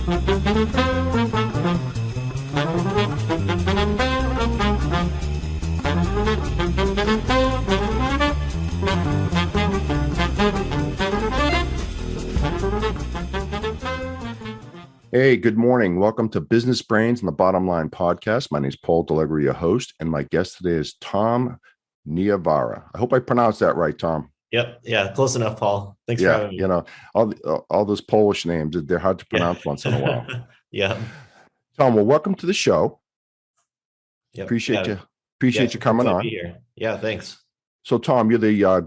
Hey, good morning. Welcome to Business Brains and the Bottom Line podcast. My name is Paul Delegri, your host, and my guest today is Tom Niavara. I hope I pronounced that right, Tom. Yep. Yeah. Close enough, Paul. Thanks for having me. You know, all those Polish names, they're hard to pronounce once in a while. Yeah. Tom, well, welcome to the show. Yep. Appreciate you coming on. Be here. Yeah. Thanks. So, Tom, you're the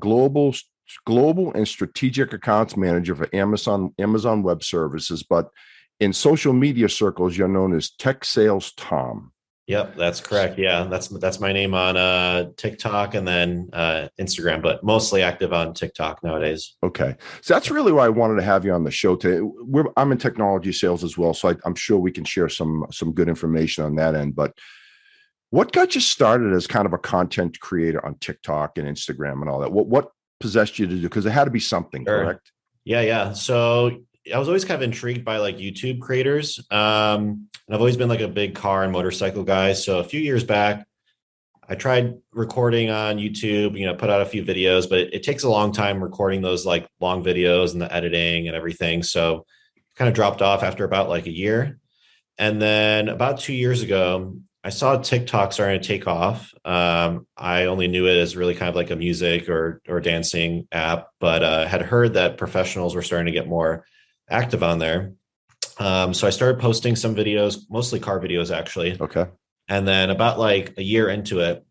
global and strategic accounts manager for Amazon Web Services, but in social media circles, you're known as TechSales Tom. Yep, that's correct. Yeah, that's my name on TikTok and then Instagram, but mostly active on TikTok nowadays. Okay, so that's really why I wanted to have you on the show today. I'm in technology sales as well, so I'm sure we can share some good information on that end. But what got you started as kind of a content creator on TikTok and Instagram and all that? What possessed you to do? Because it had to be something, Sure. Correct? Yeah. So I was always kind of intrigued by like YouTube creators. And I've always been like a big car and motorcycle guy. So a few years back, I tried recording on YouTube, put out a few videos, but it takes a long time recording those like long videos and the editing and everything. So kind of dropped off after about like a year. And then about 2 years ago, I saw TikTok starting to take off. I only knew it as really kind of like a music or dancing app, but had heard that professionals were starting to get more active on there. So I started posting some videos, mostly car videos, actually. Okay. And then about like a year into it,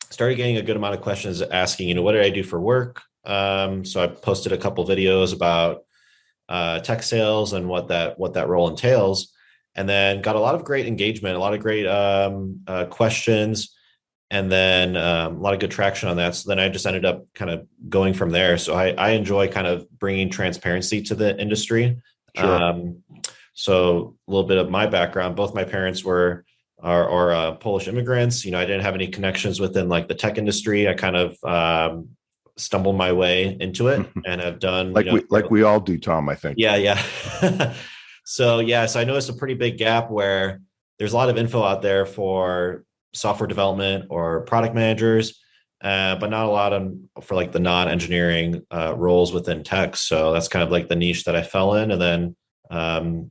started getting a good amount of questions asking, what did I do for work? So I posted a couple videos about tech sales and what that role entails. And then got a lot of great engagement, a lot of great questions, and then a lot of good traction on that. So then I just ended up kind of going from there. So I enjoy kind of bringing transparency to the industry. Sure. So a little bit of my background, both my parents are Polish immigrants. I didn't have any connections within like the tech industry. I kind of stumbled my way into it and have done like we all do, Tom, I think. Yeah. So I noticed a pretty big gap where there's a lot of info out there for software development or product managers, but not a lot for like the non-engineering roles within tech. So that's kind of like the niche that I fell in. And then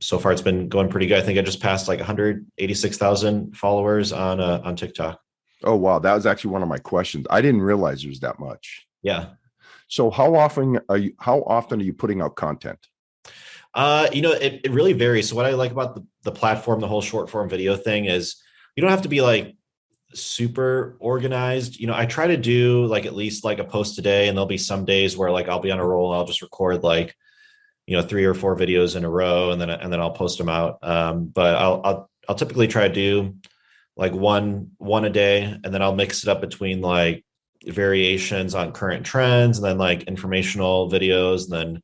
so far it's been going pretty good. I think I just passed like 186,000 followers on TikTok. Oh, wow. That was actually one of my questions. I didn't realize there was that much. Yeah. So how often are you putting out content? It really varies. So what I like about the platform, the whole short form video thing is you don't have to be like super organized. I try to do like at least like a post a day, and there'll be some days where like I'll be on a roll. I'll just record like, 3 or 4 videos in a row and then I'll post them out. But I'll typically try to do like one a day, and then I'll mix it up between like variations on current trends and then like informational videos and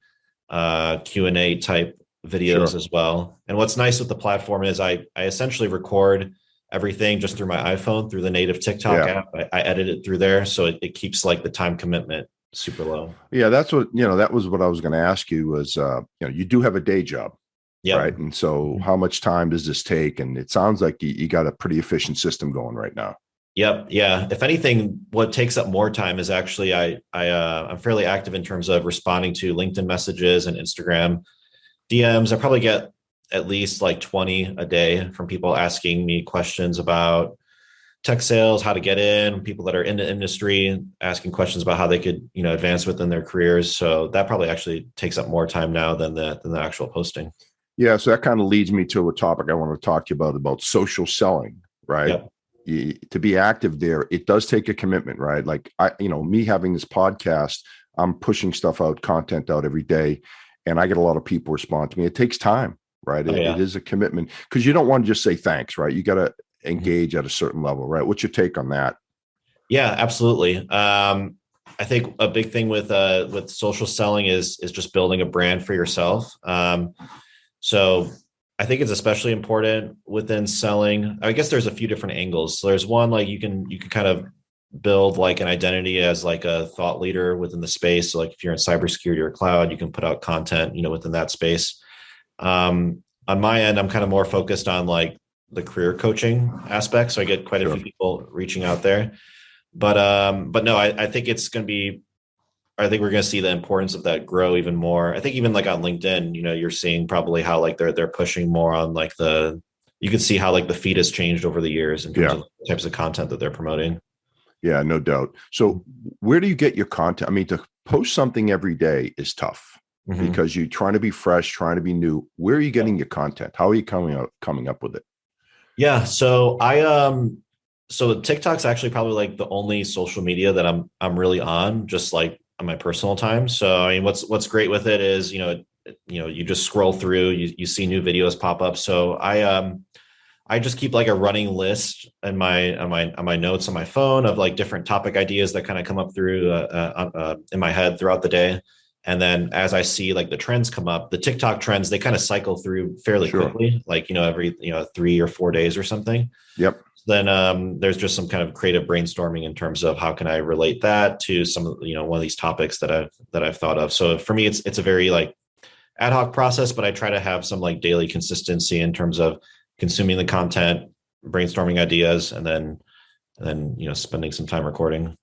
then Q&A type videos as well. And what's nice with the platform is I essentially record everything just through my iPhone, through the native TikTok app. I edit it through there. So it keeps like the time commitment super low. Yeah. That's what, that was what I was going to ask you was, you do have a day job, right? And so how much time does this take? And it sounds like you got a pretty efficient system going right now. Yep. Yeah. If anything, what takes up more time is actually I'm fairly active in terms of responding to LinkedIn messages and Instagram DMs. I probably get at least like 20 a day from people asking me questions about tech sales, how to get in, people that are in the industry asking questions about how they could, advance within their careers. So that probably actually takes up more time now than the actual posting. Yeah. So that kind of leads me to a topic I want to talk to you about social selling, right? Yep. To be active there, it does take a commitment, right? Like me having this podcast, I'm pushing content out every day, and I get a lot of people respond to me. It takes time, right? It is a commitment because you don't want to just say thanks, right? You got to engage at a certain level, right? What's your take on that? Yeah, absolutely. I think a big thing with social selling is just building a brand for yourself. So I think it's especially important within selling. I guess there's a few different angles. So there's one, like you can kind of build like an identity as like a thought leader within the space. So like if you're in cybersecurity or cloud, you can put out content, within that space. on my end, I'm kind of more focused on like the career coaching aspect. So I get quite a few Sure. people reaching out there. But no, I think it's going to be, I think we're going to see the importance of that grow even more. I think even like on LinkedIn, you're seeing probably how like they're pushing more on like you can see how like the feed has changed over the years in terms Yeah. of the types of content that they're promoting. Yeah, no doubt. So where do you get your content? I mean, to post something every day is tough Mm-hmm. because you're trying to be fresh, trying to be new. Where are you getting your content? How are you coming up with it? Yeah. So TikTok's actually probably like the only social media that I'm really on, just like on my personal time. So I mean, what's great with it is, you just scroll through, you see new videos pop up. So I just keep like a running list in my notes on my phone of like different topic ideas that kind of come up through in my head throughout the day. And then as I see like the trends come up, the TikTok trends, they kind of cycle through fairly Sure. quickly, like, every, 3 or 4 days or something. Yep. Then there's just some kind of creative brainstorming in terms of how can I relate that to some of, one of these topics that I've thought of. So for me, it's a very like ad hoc process, but I try to have some like daily consistency in terms of consuming the content, brainstorming ideas, and then spending some time recording.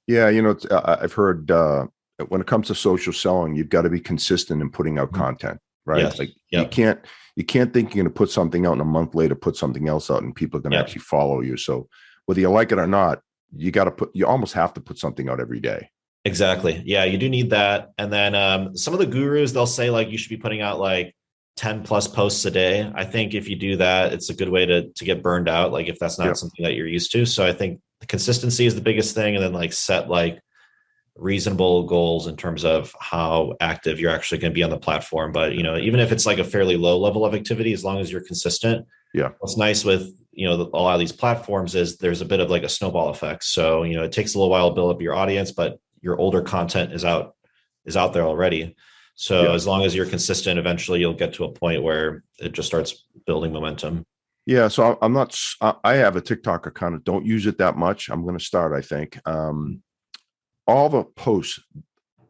Yeah, I've heard when it comes to social selling, you've got to be consistent in putting out content, right? Yes. Like you Yep. can't you can't think you're going to put something out and a month later put something else out and people are going to Yep. actually follow you. So whether you like it or not, you almost have to put something out every day. Exactly. Yeah, you do need that. And then some of the gurus, they'll say like you should be putting out like 10 plus posts a day. I think if you do that, it's a good way to get burned out, like if that's not Yep. something that you're used to. So I think the consistency is the biggest thing. And then like set like reasonable goals in terms of how active you're actually going to be on the platform. But even if it's like a fairly low level of activity, as long as you're consistent, Yeah. what's nice with a lot of these platforms is there's a bit of like a snowball effect. So it takes a little while to build up your audience, but your older content is out there already. So Yeah. as long as you're consistent, eventually you'll get to a point where it just starts building momentum. Yeah. So I'm not, I have a TikTok account. Don't use it that much. I'm going to start, I think. All the posts,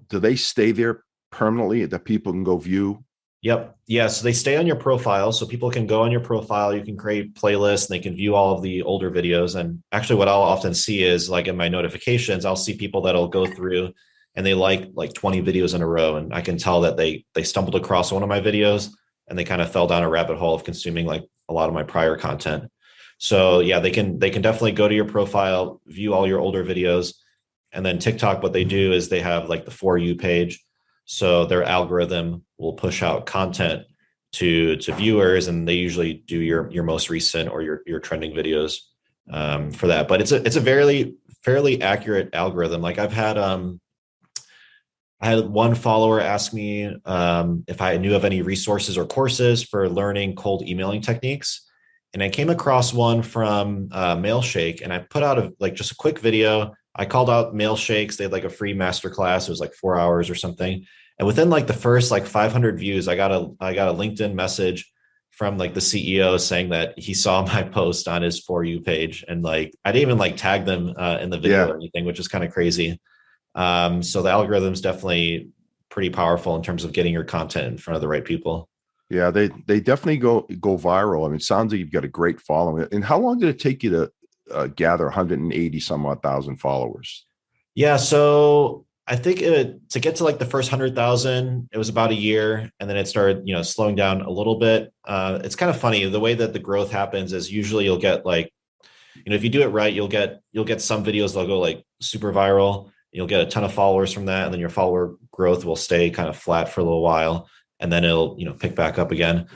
do they stay there permanently that people can go view? Yep. Yeah. So they stay on your profile. So people can go on your profile. You can create playlists and they can view all of the older videos. And actually, what I'll often see is like in my notifications, I'll see people that'll go through and they like 20 videos in a row. And I can tell that they stumbled across one of my videos and they kind of fell down a rabbit hole of consuming like a lot of my prior content. So yeah, they can definitely go to your profile, view all your older videos. And then TikTok, what they do is they have like the For You page. So their algorithm will push out content to viewers, and they usually do your most recent or your trending videos for that. But it's a very fairly accurate algorithm. Like I had one follower ask me if I knew of any resources or courses for learning cold emailing techniques. And I came across one from Mailshake, and I put out like just a quick video. I called out Mailshakes. They had like a free masterclass. It was like 4 hours or something. And within like the first like 500 views, I got a LinkedIn message from like the CEO saying that he saw my post on his For You page, and like I didn't even like tag them in the video Yeah. or anything, which is kind of crazy. So the algorithm is definitely pretty powerful in terms of getting your content in front of the right people. Yeah, they definitely go viral. I mean, it sounds like you've got a great following. And how long did it take you to gather 180 some odd thousand followers? Yeah, so I think to get to like the first 100,000, it was about a year, and then it started, slowing down a little bit. It's kind of funny the way that the growth happens is usually you'll get like, if you do it right, you'll get some videos that'll go like super viral. You'll get a ton of followers from that, and then your follower growth will stay kind of flat for a little while, and then it'll pick back up again.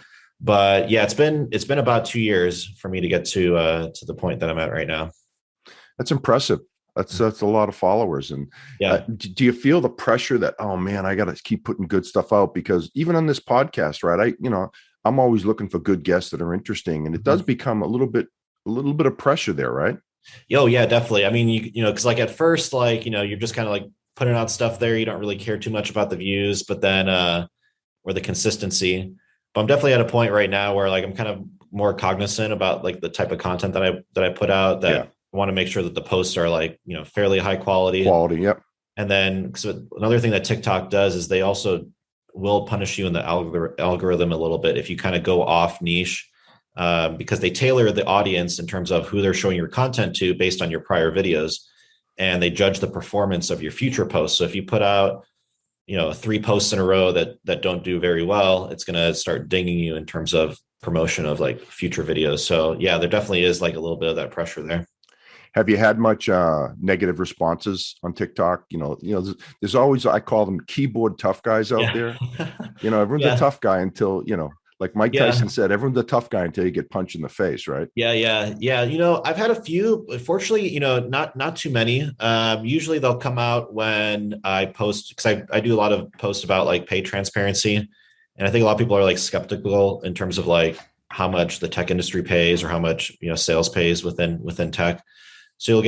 But yeah, it's been about 2 years for me to get to the point that I'm at right now. That's impressive. That's a lot of followers. And Yeah. do you feel the pressure that, oh man, I got to keep putting good stuff out? Because even on this podcast, right? I'm always looking for good guests that are interesting, and it does become a little bit of pressure there, right? Oh yeah, definitely. I mean, because like at first, like you're just kind of like putting out stuff there. You don't really care too much about the views, but then or the consistency. But I'm definitely at a point right now where like I'm kind of more cognizant about like the type of content that I put out. That Yeah. I want to make sure that the posts are like fairly high quality. Quality. Yep. And then so another thing that TikTok does is they also will punish you in the algorithm a little bit if you kind of go off niche, because they tailor the audience in terms of who they're showing your content to based on your prior videos, and they judge the performance of your future posts. So if you put out, 3 posts in a row that don't do very well, it's going to start dinging you in terms of promotion of like future videos. So yeah, there definitely is like a little bit of that pressure there. Have you had much negative responses on TikTok? There's always, I call them keyboard tough guys out Yeah. there. Everyone's a Yeah. tough guy until, like Mike Yeah. Tyson said, everyone's a tough guy until you get punched in the face, right? Yeah, yeah, yeah. I've had a few. Fortunately, not too many. Usually they'll come out when I post, because I do a lot of posts about like pay transparency, and I think a lot of people are like skeptical in terms of like how much the tech industry pays or how much sales pays within tech. So I'll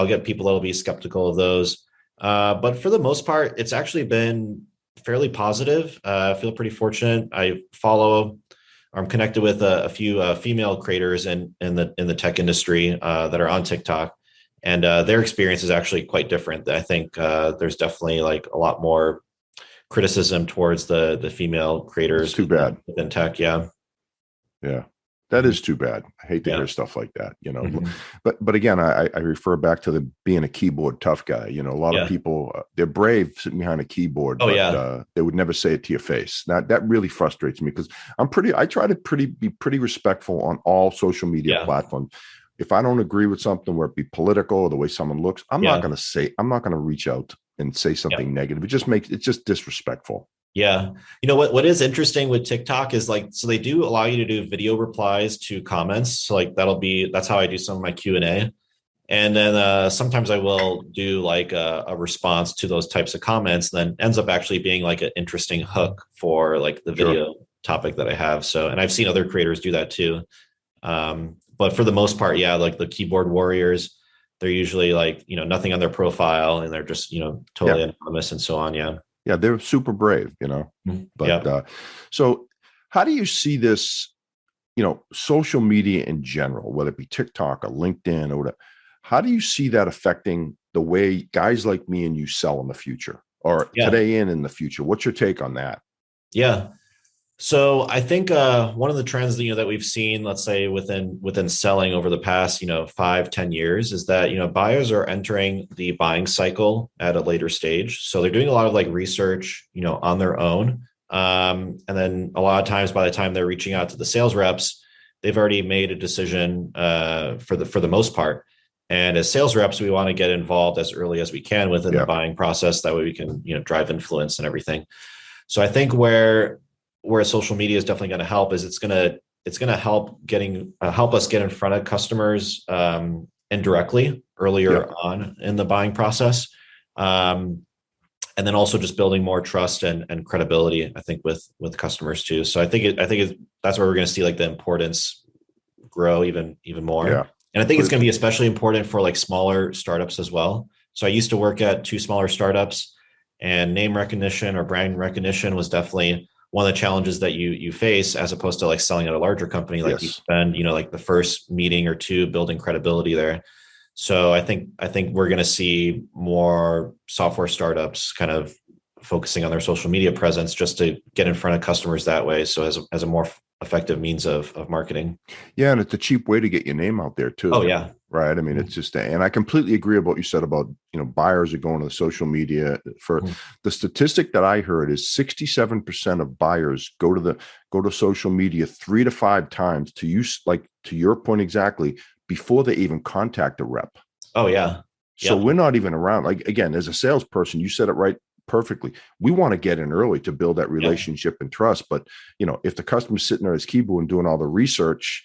get people that'll be skeptical of those. But for the most part, it's actually been fairly positive. I feel pretty fortunate. I'm connected with a few female creators in the tech industry that are on TikTok, and their experience is actually quite different. I think there's definitely like a lot more criticism towards the female It's creators too bad. within tech. Yeah, Yeah. That Mhm. is too bad. I hate to Yeah. hear stuff like that, Mhm. but again, I refer back to the being a keyboard tough guy. A lot of Yeah. people, they're brave sitting behind a keyboard, Oh but yeah. they would never say it to your face. That really frustrates me because I try to be pretty respectful on all social media Yeah. platforms. If I don't agree with something, where it be political or the way someone looks, Yeah. I'm not going to reach out and say Yeah. something negative. It's just disrespectful. Yeah. What is interesting with TikTok is like, so they do allow you to do video replies to comments. So like that's how I do some of my Q&A. And then sometimes I will do like a response to those types of comments, then ends up actually being like an interesting hook for like the Sure. video topic that I have. So, and I've seen other creators do that too. But for the most part, yeah, like the keyboard warriors, they're usually like, nothing on their profile and they're just, Yeah. totally anonymous and so on. Yeah. Yeah, they're super brave. Mhm. But Yeah. so how do you see this, social media in general, whether it be TikTok or LinkedIn or whatever? How do you see that affecting the way guys like me and you sell in the future or Yeah. today and in the future? What's your take on that? Yeah. So I think one of the trends that we've seen, let's say within selling over the past 5-10 years, is that buyers are entering the buying cycle at a later stage. So they're doing a lot of like research on their own, and then a lot of times by the time they're reaching out to the sales reps, they've already made a decision for the most part. And as sales reps, we want to get involved as early as we can within the Yeah. buying process. That way we can drive influence and everything. So I think where social media is definitely going to help is it's going to help us get in front of customers indirectly earlier Yep. on in the buying process, and then also just building more trust and credibility, I think, with customers too. So that's where we're going to see like the importance grow even more. Yeah. And I think it's But going to be especially important for like smaller startups as well. So I used to work at 2 smaller startups, and name recognition or brand recognition was definitely one of the challenges that you face, as opposed to like selling at a larger company. Like you yes. spend like the first meeting or two building credibility there. So I think we're going to see more software startups kind of focusing on their social media presence just to get in front of customers that way. So as a more effective means of marketing. Yeah, and it's a cheap way to get your name out there Oh too. yeah. Right. I mean, it's just, and I completely agree with what you said about, buyers are going to the social media. For Mhm. the statistic that I heard is 67% of buyers go to social media 3 to 5 times, to use, like to your point exactly, before they even contact a rep. Oh yeah. So Yep. we're not even around. Like, again, as a salesperson, you said it right perfectly. We want to get in early to build that Yep. relationship and trust. But, if the customer's sitting there at his keyboard and doing all the research,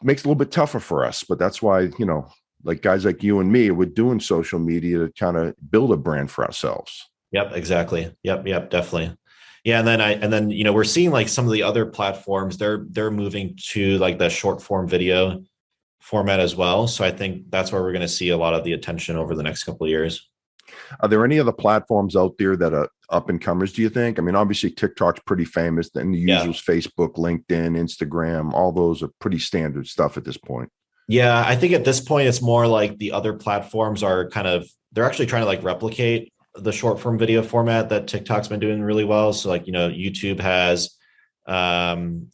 it makes it a little bit tougher for us. But that's why, like guys like you and me, we're doing social media to kind of build a brand for ourselves. Yep, exactly. Yep, definitely. Yeah, and then we're seeing like some of the other platforms, they're moving to like the short form video format as well. So I think that's where we're going to see a lot of the attention over the next couple of years. Are there any other platforms out there that are up and comers, do you think? I mean, obviously TikTok's pretty famous. Then the Yeah. usuals, Facebook, LinkedIn, Instagram, all those are pretty standard stuff at this point. Yeah, I think at this point it's more like the other platforms are they're actually trying to like replicate the short form video format that TikTok's been doing really well. So like, YouTube has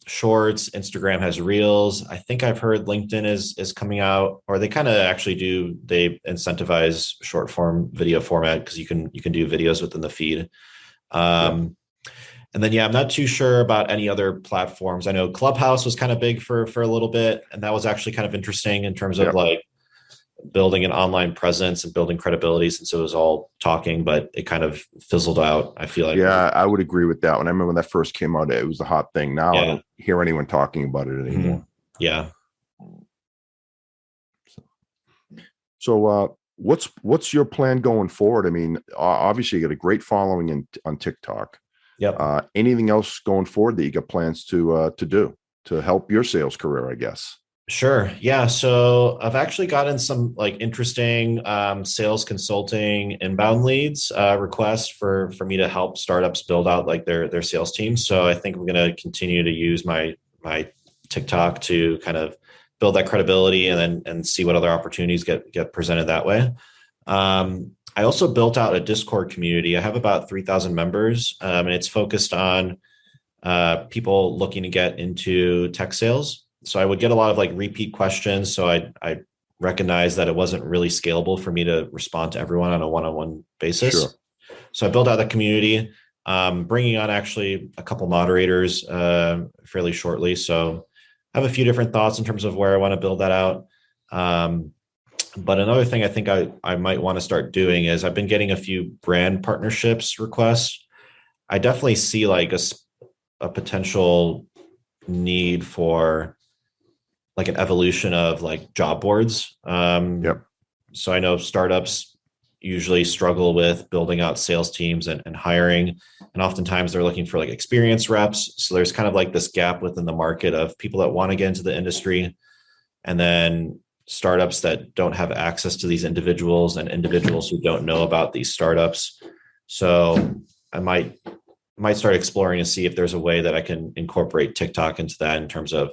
shorts, Instagram has reels. I think I've heard LinkedIn is coming out, or they kind of actually do, they incentivize short form video format because you can do videos within the feed. Yeah. And then, yeah, I'm not too sure about any other platforms. I know Clubhouse was kind of big for a little bit, and that was actually kind of interesting in terms of Yep. like building an online presence and building credibility, since it was all talking, but it kind of fizzled out, I feel like. Yeah, I would agree with that one. I remember when that first came out, it was the hot thing. Now I Yeah. don't hear anyone talking about it Hmm. anymore. Yeah. So, what's your plan going forward? I mean, obviously you got a great following on TikTok. Yep. Anything else going forward that you got plans to do to help your sales career, I guess? Sure. Yeah. So I've actually gotten some like interesting sales consulting inbound leads requests for me to help startups build out like their sales teams. So I think we're going to continue to use my TikTok to kind of build that credibility and see what other opportunities get presented that way. I also built out a Discord community. I have about 3,000 members, and it's focused on people looking to get into tech sales. So I would get a lot of like repeat questions. So I recognized that it wasn't really scalable for me to respond to everyone on a one-on-one Sure. basis. So I built out the community, bringing on actually a couple moderators fairly shortly. So I have a few different thoughts in terms of where I want to build that out. Um, but another thing I think I might want to start doing is I've been getting a few brand partnerships requests. I definitely see like a potential need for like an evolution of like job boards. Yep. So I know startups usually struggle with building out sales teams and hiring. And oftentimes they're looking for like experienced reps. So there's kind of like this gap within the market of people that want to get into the industry, and then startups that don't have access to these individuals, and individuals who don't know about these startups. So I might start exploring to see if there's a way that I can incorporate TikTok into that in terms of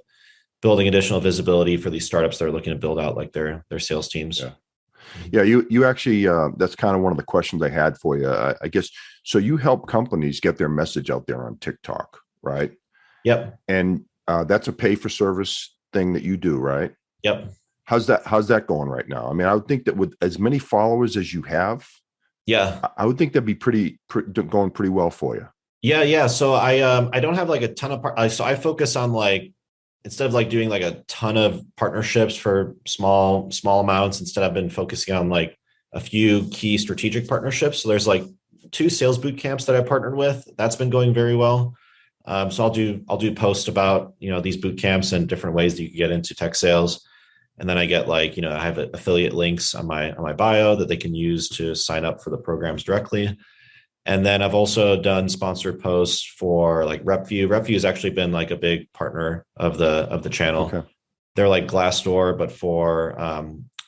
building additional visibility for these startups that are looking to build out like their sales teams. Yeah. Yeah. You actually, that's kind of one of the questions I had for you. I guess, so you help companies get their message out there on TikTok, right? Yep. And that's a pay for service thing that you do, right? Yep. How's that going right now? I mean, I would think that with as many followers as you have, Yeah. I would think that'd be going pretty well for you. Yeah. Yeah. So I don't have like a ton of so I focus on like, instead of like doing like a ton of partnerships for small amounts, instead I've been focusing on like a few key strategic partnerships. So there's like 2 sales boot camps that I partnered with. That's been going very well. So I'll do posts about these boot camps and different ways that you can get into tech sales. And then I get like I have affiliate links on my bio that they can use to sign up for the programs directly. And then I've also done sponsored posts for like RepView. RepView has actually been like a big partner of the channel. Okay. They're like Glassdoor, but for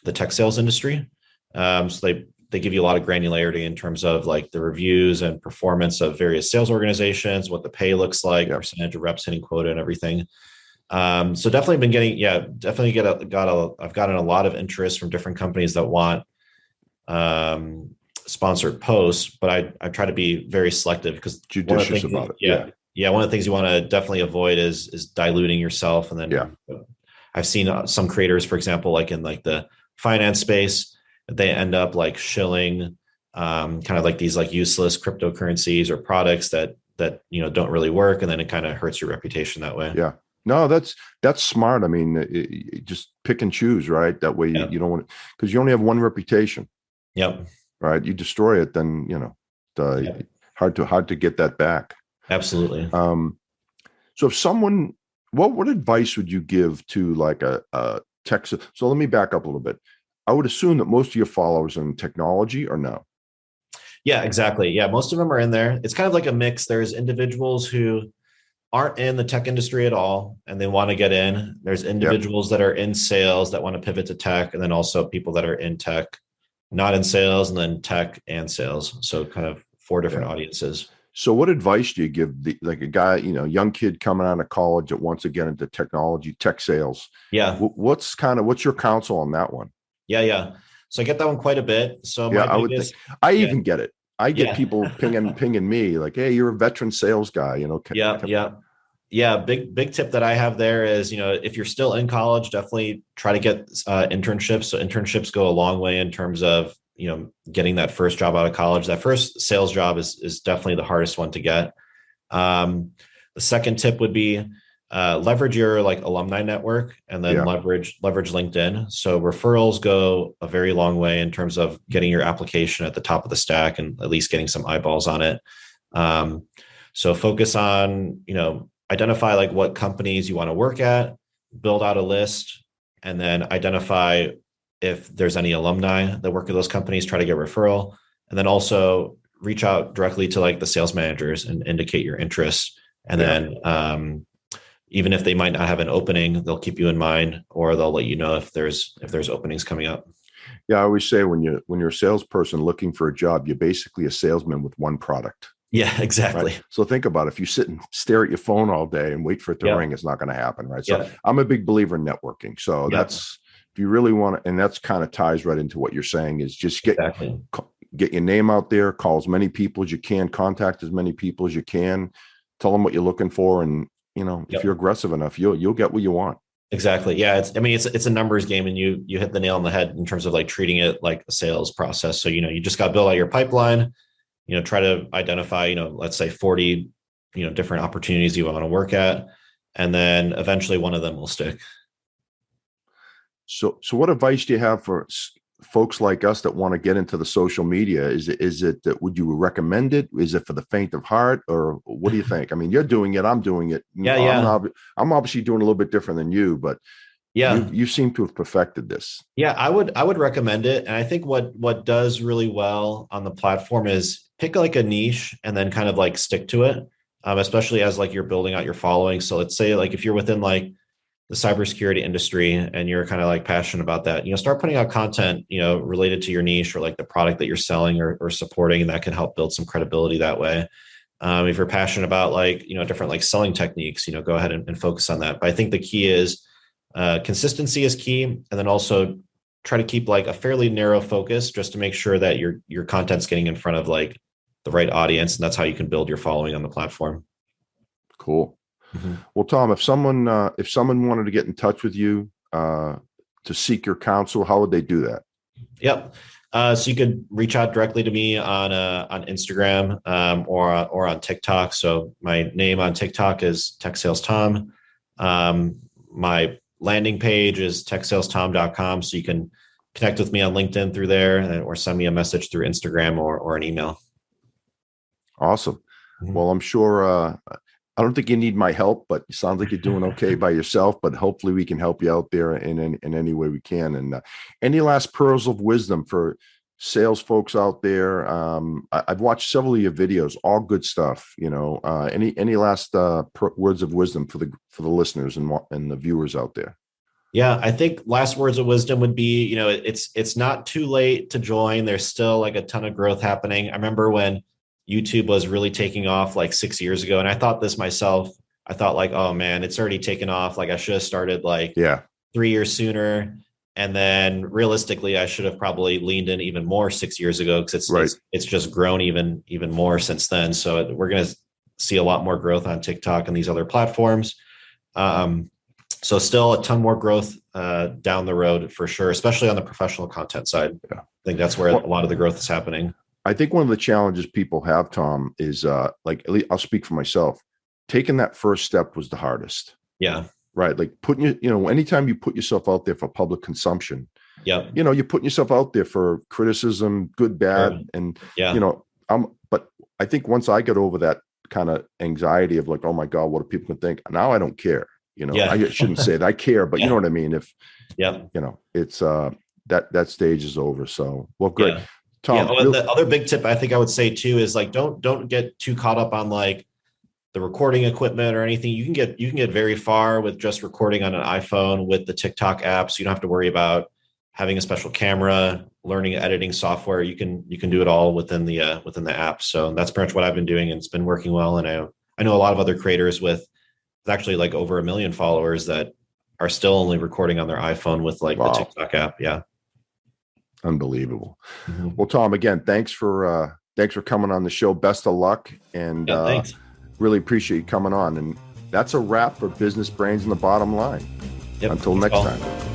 the tech sales industry. So they give you a lot of granularity in terms of like the reviews and performance of various sales organizations, what the pay looks like, Yep. percentage of reps hitting quota, and everything. So definitely been getting, I've gotten a lot of interest from different companies that want sponsored posts, but I try to be very selective, because one of the Judicious things, about it. Yeah. yeah, one of the things you want to definitely avoid is diluting yourself. And Yeah. then I've seen some creators, for example, like in like the finance space, they end up like shilling kind of like these like useless cryptocurrencies or products that don't really work, and then it kind of hurts your reputation that way. Yeah. No, that's smart. I mean, just pick and choose, right? That way Yeah. you don't want, because you only have one reputation, Yep. right? You destroy it, then Yep. hard to get that back. Absolutely. So if someone, what advice would you give to like a tech? So let me back up a little bit. I would assume that most of your followers are in technology, or no? Yeah, exactly. Yeah, most of them are in there. It's kind of like a mix. There's individuals who aren't in the tech industry at all and they want to get in. There's Yep. individuals that are in sales that want to pivot to tech, and then also people that are in tech, not in sales, and then tech and sales. So kind of 4 different Yeah. audiences. So what advice do you give like a guy, young kid coming out of college that wants to get into technology, tech sales? Yeah. What's your counsel on that one? Yeah. Yeah. So I get that one quite a bit. So Yeah, my I would think. biggest, I yeah, even get it. I get Yeah. people pinging me like, "Hey, you're a veteran sales guy," Yeah. Yeah. Yeah. Big tip that I have there is, if you're still in college, definitely try to get internships. So internships go a long way in terms of, getting that first job out of college. That first sales job is definitely the hardest one to get. Um, the second tip would be leverage your like alumni network, and then Yeah, leverage LinkedIn. So referrals go a very long way in terms of getting your application at the top of the stack and at least getting some eyeballs on it. Um, so focus on, identify like what companies you want to work at, build out a list, and then identify if there's any alumni that work at those companies, try to get referral, and then also reach out directly to like the sales managers and indicate your interest. And yeah. then even if they might not have an opening, they'll keep you in mind, or they'll let you know if there's openings coming up. Yeah, I always say when you're a salesperson looking for a job, you're basically a salesman with one product, Yeah, right? exactly. So think about it. If you sit and stare at your phone all day and wait for it to Yeah, ring, it's not going to happen, right? So yeah, I'm a big believer in networking. So yeah, that's if you really want to, and that's kind of ties right into what you're saying is just exactly. get your name out there, call as many people as you can, contact as many people as you can, tell them what you're looking for, and if you're Yep. aggressive enough, you'll get what you want. Exactly. Yeah. It's a numbers game, and you hit the nail on the head in terms of like treating it like a sales process. So, you just got to build out your pipeline, try to identify, let's say 40, different opportunities you want to work at. And then eventually one of them will stick. So what advice do you have for folks like us that want to get into the social media? Is it that would you recommend it? Is it for the faint of heart, or what do you think? I mean, you're doing it, I'm doing it. Yeah. I'm Yeah. not, I'm obviously doing a little bit different than you, but Yeah. you seem to have perfected this. Yeah. I would recommend it. And I think what does really well on the platform is pick like a niche and then kind of like stick to it. Especially as like you're building out your following. So let's say like if you're within like the cybersecurity industry and you're kind of like passionate about that, start putting out content, related to your niche or like the product that you're selling or supporting, and that can help build some credibility that way. If you're passionate about like, different like selling techniques, go ahead and focus on that. But I think the key is consistency is key. And then also try to keep like a fairly narrow focus just to make sure that your content's getting in front of like the right audience. And that's how you can build your following on the platform. Cool. Mhm. Well, Tom, if someone wanted to get in touch with you to seek your counsel, how would they do that? Yep. So you could reach out directly to me on Instagram, or on TikTok. So my name on TikTok is TechSales Tom. My landing page is techsalestom.com. So you can connect with me on LinkedIn through there, or send me a message through Instagram or an email. Awesome. Mhm. Well, I'm sure I don't think you need my help, but it sounds like you're doing okay by yourself. But hopefully, we can help you out there in any way we can. And any last pearls of wisdom for sales folks out there? I've watched several of your videos, all good stuff. Any last words of wisdom for the listeners and the viewers out there? Yeah, I think last words of wisdom would be, it's not too late to join. There's still like a ton of growth happening. I remember when YouTube was really taking off like 6 years ago, and I thought this myself. I thought like, oh man, it's already taken off. Like I should have started like Yeah. 3 years sooner. And then realistically, I should have probably leaned in even more 6 years ago, because it's Right. it's it's just grown even more since then. So we're gonna see a lot more growth on TikTok and these other platforms. Um, so still a ton more growth down the road for sure, especially on the professional content side. Yeah. I think that's where a Well, lot of the growth is happening. I think one of the challenges people have, Tom, is like at least I'll speak for myself. Taking that first step was the hardest, Yeah. right? Like putting anytime you put yourself out there for public consumption, Yep. you're putting yourself out there for criticism, good, Sure. bad, and Yeah. but I think once I get over that kind of anxiety of like, oh my God, what do people think? Now I don't care. Yeah. I shouldn't say that I care, but you know Yeah. what I mean? If Yep. it's that stage is over. So well, great. Yeah. Yeah. Tom, Oh, and the other big tip I think I would say too is like don't get too caught up on like the recording equipment or anything. You can get very far with just recording on an iPhone with the TikTok app. So you don't have to worry about having a special camera, learning editing software. You can do it all within the app. So that's pretty much what I've been doing, and it's been working well. And I know a lot of other creators with actually like over 1 million followers that are still only recording on their iPhone with like the wow, TikTok app. Yeah. unbelievable. Mhm. Well, Tom, again, thanks for Thanks for coming on the show. Best of luck, and Yeah, thanks. really appreciate you coming on. And that's a wrap for Business Brains and the Bottom Line. Yep. Until Thanks, next Paul. time.